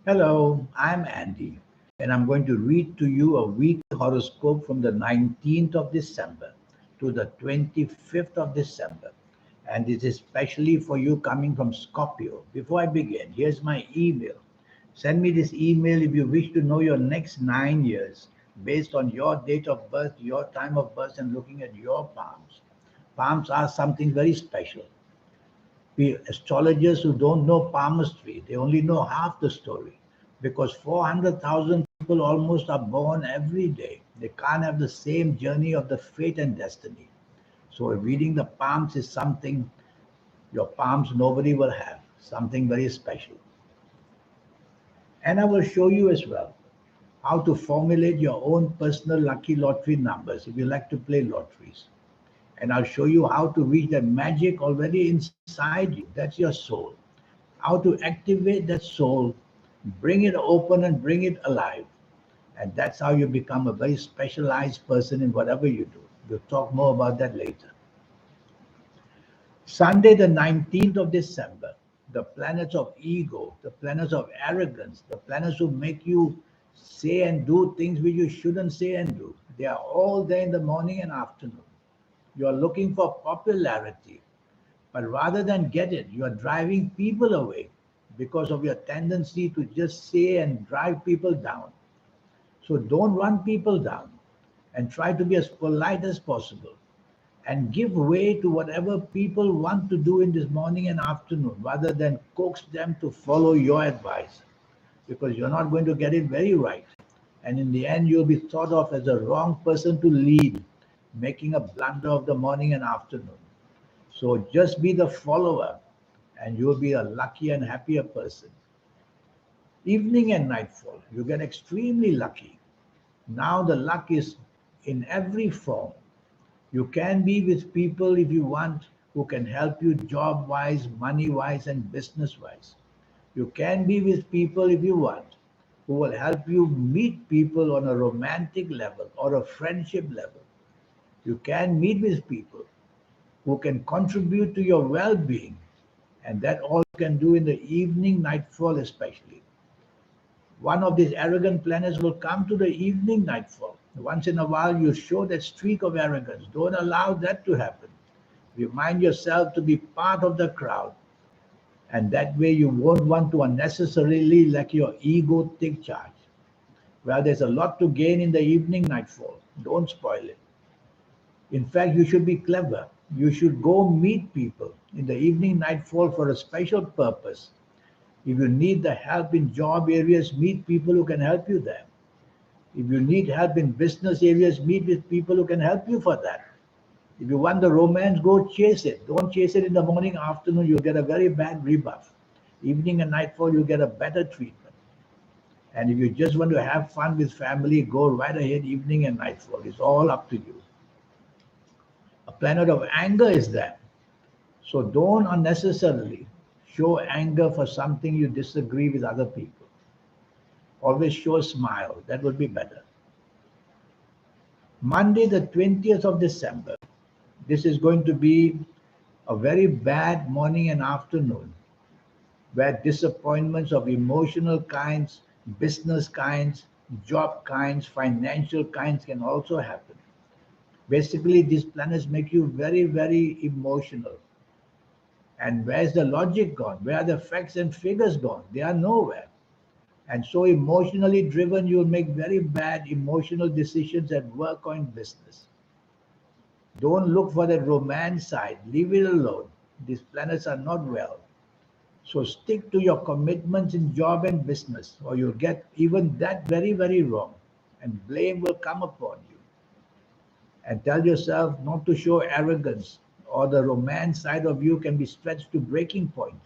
Hello, I'm Andy, and I'm going to read to you a weekly horoscope from the 19th of December to the 25th of December. And this is especially for you coming from Scorpio. Before I begin, here's my email. Send me this email if you wish to know your next 9 years based on your date of birth, your time of birth, and looking at your palms. Palms are something very special. We astrologers who don't know palmistry, they only know half the story because 400,000 people almost are born every day. They can't have the same journey of the fate and destiny. So reading the palms is something your palms nobody will have, something very special. And I will show you as well how to formulate your own personal lucky lottery numbers if you like to play lotteries. And I'll show you how to reach that magic already inside you. That's your soul. How to activate that soul, bring it open and bring it alive. And that's how you become a very specialized person in whatever you do. We'll talk more about that later. Sunday, the 19th of December, the planets of ego, the planets of arrogance, the planets who make you say and do things which you shouldn't say and do. They are all there in the morning and afternoon. You are looking for popularity, but rather than get it, you are driving people away because of your tendency to just say and drive people down. So don't run people down and try to be as polite as possible and give way to whatever people want to do in this morning and afternoon rather than coax them to follow your advice because you're not going to get it very right. And in the end, you'll be thought of as a wrong person to lead, making a blunder of the morning and afternoon. So just be the follower and you'll be a lucky and happier person. Evening and nightfall, you get extremely lucky. Now the luck is in every form. You can be with people if you want who can help you job wise, money wise, and business wise. You can be with people if you want who will help you meet people on a romantic level or a friendship level. You can meet with people who can contribute to your well being, and that all you can do in the evening, nightfall, especially. One of these arrogant planets will come to the evening nightfall. Once in a while, you show that streak of arrogance. Don't allow that to happen. Remind yourself to be part of the crowd, and that way you won't want to unnecessarily let your ego take charge. Well, there's a lot to gain in the evening nightfall. Don't spoil it. In fact, you should be clever. You should go meet people in the evening nightfall for a special purpose. If you need the help in job areas, meet people who can help you there. If you need help in business areas, meet with people who can help you for that. If you want the romance, go chase it. Don't chase it in the morning, afternoon, you'll get a very bad rebuff. Evening and nightfall, you get a better treatment. And if you just want to have fun with family, go right ahead, evening and nightfall. It's all up to you. A planet of anger is there. So don't unnecessarily show anger for something you disagree with other people. Always show a smile. That would be better. Monday, the 20th of December. This is going to be a very bad morning and afternoon where disappointments of emotional kinds, business kinds, job kinds, financial kinds can also happen. Basically, these planets make you very, very emotional. And where's the logic gone? Where are the facts and figures gone? They are nowhere. And so emotionally driven, you'll make very bad emotional decisions at work or in business. Don't look for that romance side. Leave it alone. These planets are not well. So stick to your commitments in job and business, or you'll get even that very, very wrong. And blame will come upon you. And tell yourself not to show arrogance, or the romance side of you can be stretched to breaking point,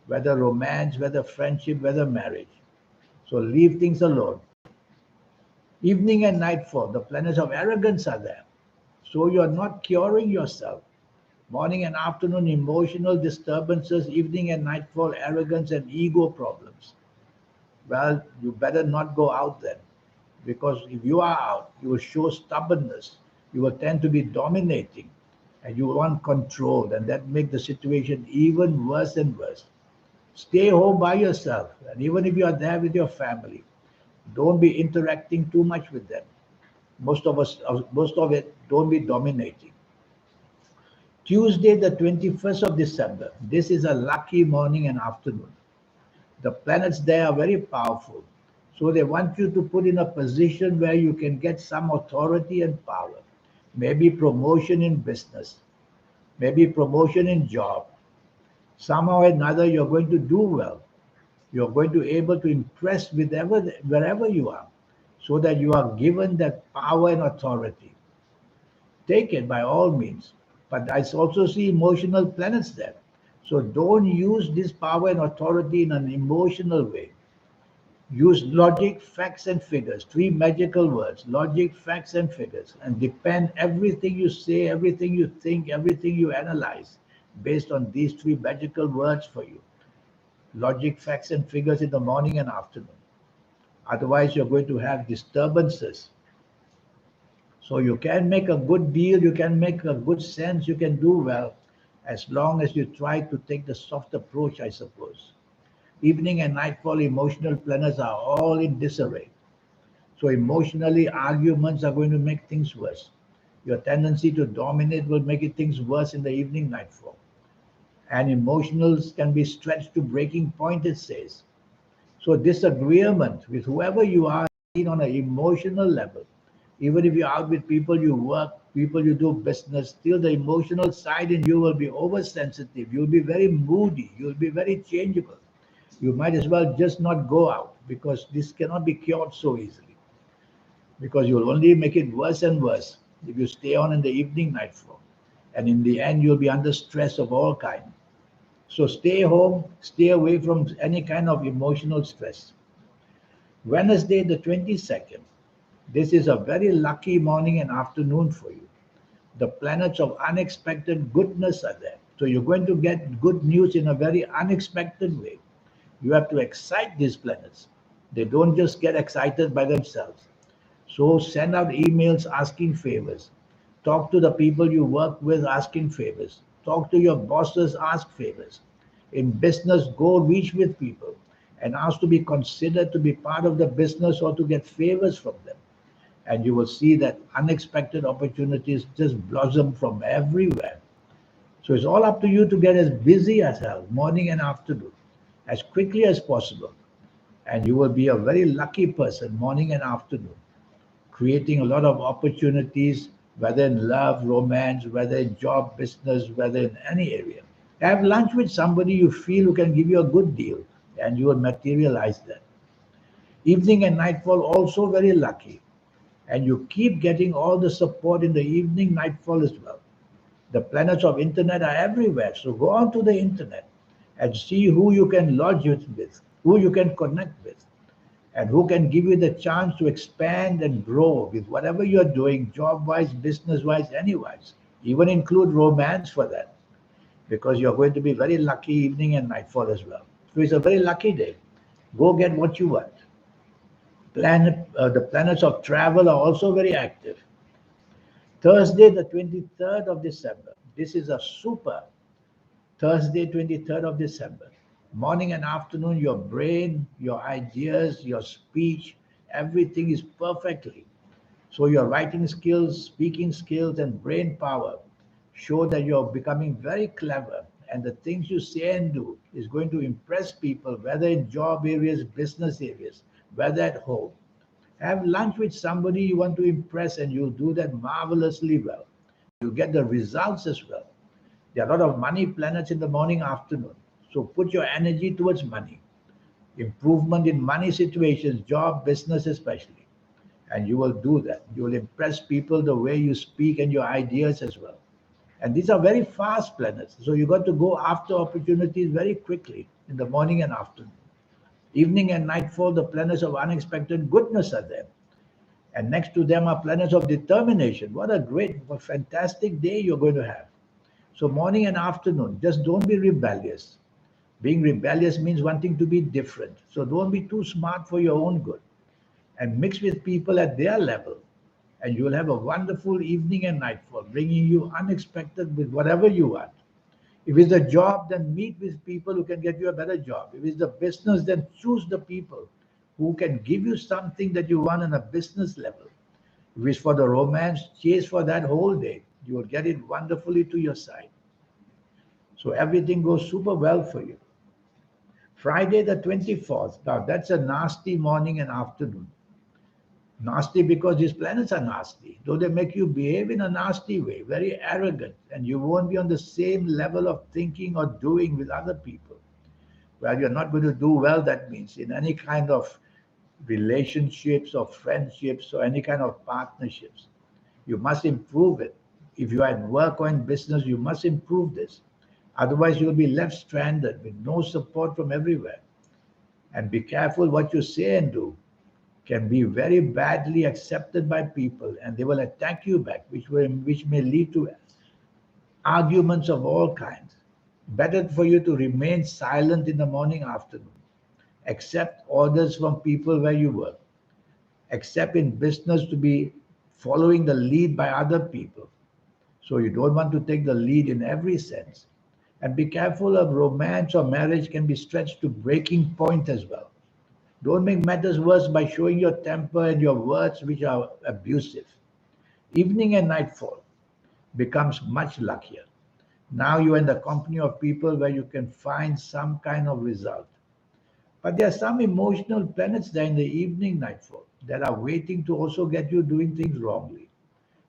whether romance, whether friendship, whether marriage. So leave things alone. Evening and nightfall, the planets of arrogance are there. So you're not curing yourself. Morning and afternoon, emotional disturbances, evening and nightfall, arrogance and ego problems. Well, you better not go out then. Because if you are out, you will show stubbornness. You will tend to be dominating and you want control, and that makes the situation even worse and worse. Stay home by yourself and And even if you are there with your family, don't be interacting too much with them. Most of it, don't be dominating. Tuesday, the 21st of December. This is a lucky morning and afternoon. The planets there are very powerful. So they want you to put in a position where you can get some authority and power. Maybe promotion in business, maybe promotion in job. Somehow or another, you're going to do well. You're going to be able to impress with wherever you are, so that you are given that power and authority. Take it by all means. But I also see emotional planets there. So don't use this power and authority in an emotional way. Use logic, facts, and figures. Three magical words: logic, facts, and figures. And depend everything you say, everything you think, everything you analyze based on these three magical words for you: logic, facts, and figures in the morning and afternoon. Otherwise, you're going to have disturbances. So you can make a good deal, you can make a good sense, you can do well, as long as you try to take the soft approach, I suppose. Evening and nightfall emotional planets are all in disarray. So emotionally, arguments are going to make things worse. Your tendency to dominate will make it things worse in the evening nightfall. And emotionals can be stretched to breaking point, it says. So disagreement with whoever you are on an emotional level, even if you're out with people you work, people you do business, still the emotional side in you will be oversensitive. You'll be very moody. You'll be very changeable. You might as well just not go out, because this cannot be cured so easily. Because you'll only make it worse and worse if you stay on in the evening nightfall. And in the end, you'll be under stress of all kinds. So stay home, stay away from any kind of emotional stress. Wednesday, the 22nd. This is a very lucky morning and afternoon for you. The planets of unexpected goodness are there. So you're going to get good news in a very unexpected way. You have to excite these planets. They don't just get excited by themselves. So send out emails asking favors. Talk to the people you work with asking favors. Talk to your bosses, ask favors. In business, go reach with people and ask to be considered to be part of the business or to get favors from them. And you will see that unexpected opportunities just blossom from everywhere. So it's all up to you to get as busy as hell, morning and afternoon, as quickly as possible. And you will be a very lucky person, morning and afternoon, creating a lot of opportunities, whether in love, romance, whether in job, business, whether in any area. Have lunch with somebody you feel who can give you a good deal, and you will materialize that. Evening and nightfall also very lucky, and you keep getting all the support in the evening, nightfall as well. The planets of internet are everywhere, so go on to the internet and see who you can lodge with, who you can connect with, and who can give you the chance to expand and grow with whatever you're doing, job-wise, business-wise, anywise. Even include romance for that, because you're going to be very lucky evening and nightfall as well. So it's a very lucky day. Go get what you want. The planets of travel are also very active. Thursday, the 23rd of December. This is a super Thursday, 23rd of December. Morning and afternoon, your brain, your ideas, your speech, everything is perfectly. So your writing skills, speaking skills, and brain power show that you're becoming very clever. And the things you say and do is going to impress people, whether in job areas, business areas, whether at home. Have lunch with somebody you want to impress, and you'll do that marvelously well. You get the results as well. There are a lot of money planets in the morning, afternoon. So put your energy towards money, improvement in money situations, job, business especially. And you will do that. You will impress people the way you speak and your ideas as well. And these are very fast planets. So you got to go after opportunities very quickly in the morning and afternoon. Evening and nightfall, the planets of unexpected goodness are there. And next to them are planets of determination. What a great, what fantastic day you're going to have. So morning and afternoon, just don't be rebellious. Being rebellious means wanting to be different. So don't be too smart for your own good. And mix with people at their level. And you will have a wonderful evening and nightfall, bringing you unexpected with whatever you want. If it's a job, then meet with people who can get you a better job. If it's the business, then choose the people who can give you something that you want on a business level. If it's for the romance, chase for that whole day. You will get it wonderfully to your side. So everything goes super well for you. Friday the 24th. Now that's a nasty morning and afternoon. Nasty because these planets are nasty. Though they make you behave in a nasty way, very arrogant, and you won't be on the same level of thinking or doing with other people. Well, you're not going to do well, that means, in any kind of relationships or friendships or any kind of partnerships. You must improve it. If you are in work or in business, you must improve this. Otherwise, you'll be left stranded with no support from everywhere. And be careful what you say and do can be very badly accepted by people and they will attack you back, which may lead to arguments of all kinds. Better for you to remain silent in the morning, afternoon. Accept orders from people where you work. Accept in business to be following the lead by other people. So you don't want to take the lead in every sense. And be careful of romance or marriage can be stretched to breaking point as well. Don't make matters worse by showing your temper and your words which are abusive. Evening and nightfall becomes much luckier. Now you are in the company of people where you can find some kind of result. But there are some emotional planets there in the evening nightfall that are waiting to also get you doing things wrongly.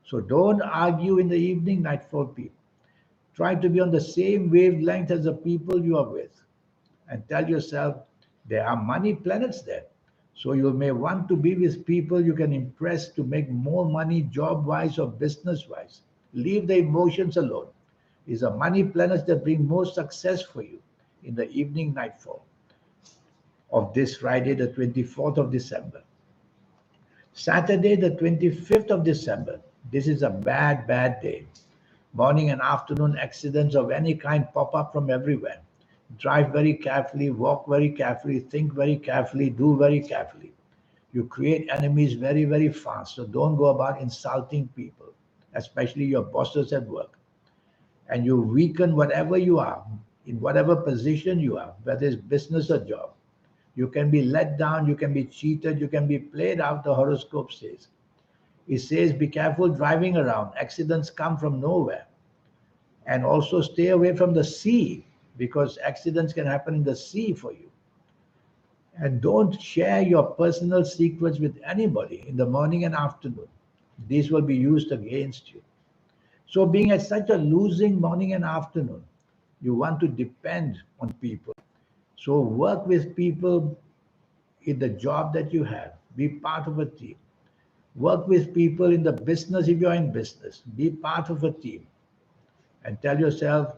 So don't argue in the evening nightfall people. Try to be on the same wavelength as the people you are with. And tell yourself there are money planets there. So you may want to be with people you can impress to make more money job wise or business wise. Leave the emotions alone. These are money planets that bring more success for you in the evening nightfall of this Friday, the 24th of December. Saturday, the 25th of December. This is a bad, bad day. Morning and afternoon accidents of any kind pop up from everywhere. Drive very carefully, walk very carefully, think very carefully, do very carefully. You create enemies very, very fast. So don't go about insulting people, especially your bosses at work. And you weaken whatever you are, in whatever position you are, whether it's business or job. You can be let down, you can be cheated, you can be played out, the horoscope says. It says be careful driving around. Accidents come from nowhere. And also stay away from the sea because accidents can happen in the sea for you. And don't share your personal secrets with anybody in the morning and afternoon. These will be used against you. So being at such a losing morning and afternoon, you want to depend on people. So work with people in the job that you have. Be part of a team. Work with people in the business if you're in business. Be part of a team. And tell yourself,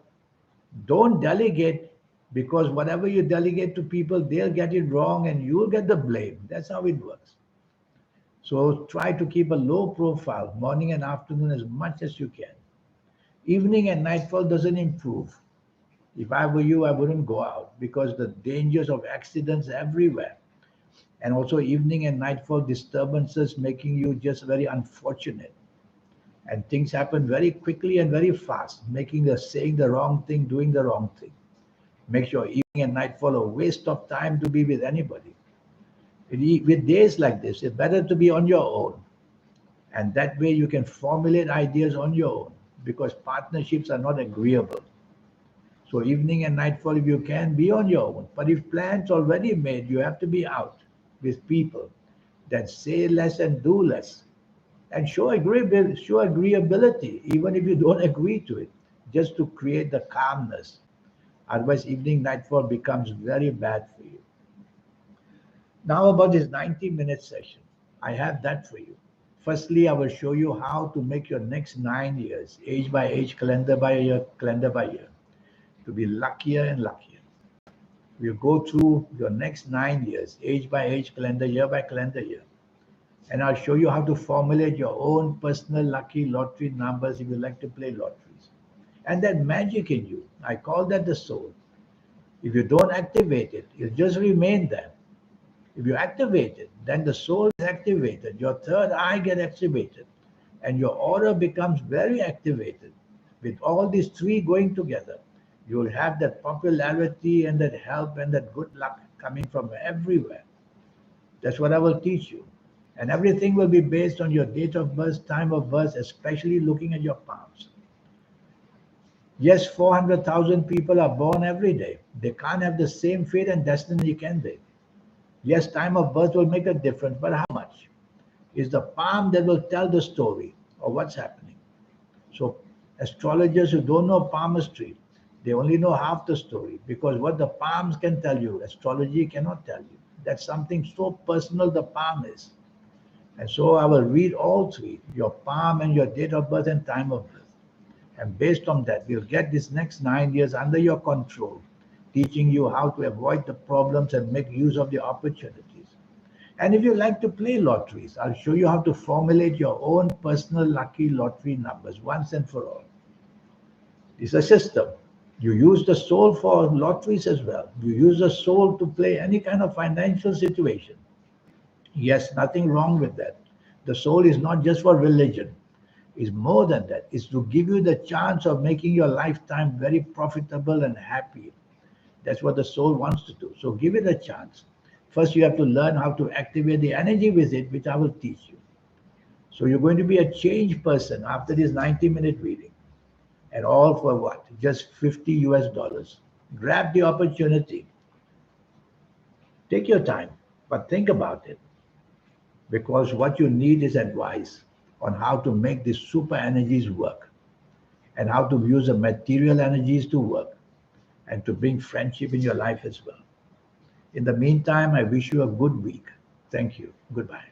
don't delegate because whatever you delegate to people, they'll get it wrong and you'll get the blame. That's how it works. So try to keep a low profile morning and afternoon as much as you can. Evening and nightfall doesn't improve. If I were you, I wouldn't go out because the dangers of accidents everywhere. And also evening and nightfall disturbances making you just very unfortunate. And things happen very quickly and very fast, making the saying the wrong thing, doing the wrong thing. Makes your evening and nightfall a waste of time to be with anybody. With days like this, it's better to be on your own. And that way you can formulate ideas on your own because partnerships are not agreeable. So evening and nightfall, if you can, be on your own. But if plans already made, you have to be out with people that say less and do less. And show agreeability, even if you don't agree to it, just to create the calmness. Otherwise, evening nightfall becomes very bad for you. Now about this 90-minute session, I have that for you. Firstly, I will show you how to make your next 9 years, age by age, calendar by year, to be luckier and luckier. We'll go through your next 9 years, age by age, calendar year by calendar year. And I'll show you how to formulate your own personal lucky lottery numbers if you like to play lotteries. And that magic in you, I call that the soul. If you don't activate it, it'll just remain there. If you activate it, then the soul is activated. Your third eye gets activated. And your aura becomes very activated. With all these three going together, You will have that popularity and that help and that good luck coming from everywhere. That's what I will teach you. And everything will be based on your date of birth, time of birth, especially looking at your palms. Yes, 400,000 people are born every day. They can't have the same fate and destiny, can they? Yes, time of birth will make a difference, but how much? It's the palm that will tell the story of what's happening. So astrologers who don't know palmistry, they only know half the story, because what the palms can tell you, astrology cannot tell you. That's something so personal the palm is. And so I will read all three, your palm and your date of birth and time of birth. And based on that, we'll get this next 9 years under your control, teaching you how to avoid the problems and make use of the opportunities. And if you like to play lotteries, I'll show you how to formulate your own personal lucky lottery numbers once and for all. It's a system. You use the soul for lotteries as well. You use the soul to play any kind of financial situation. Yes, nothing wrong with that. The soul is not just for religion. It's more than that. It's to give you the chance of making your lifetime very profitable and happy. That's what the soul wants to do. So give it a chance. First, you have to learn how to activate the energy with it, which I will teach you. So you're going to be a changed person after this 90-minute reading. And all for what? Just 50 US dollars. Grab the opportunity. Take your time, but think about it. Because what you need is advice on how to make these super energies work and how to use the material energies to work and to bring friendship in your life as well. In the meantime, I wish you a good week. Thank you. Goodbye.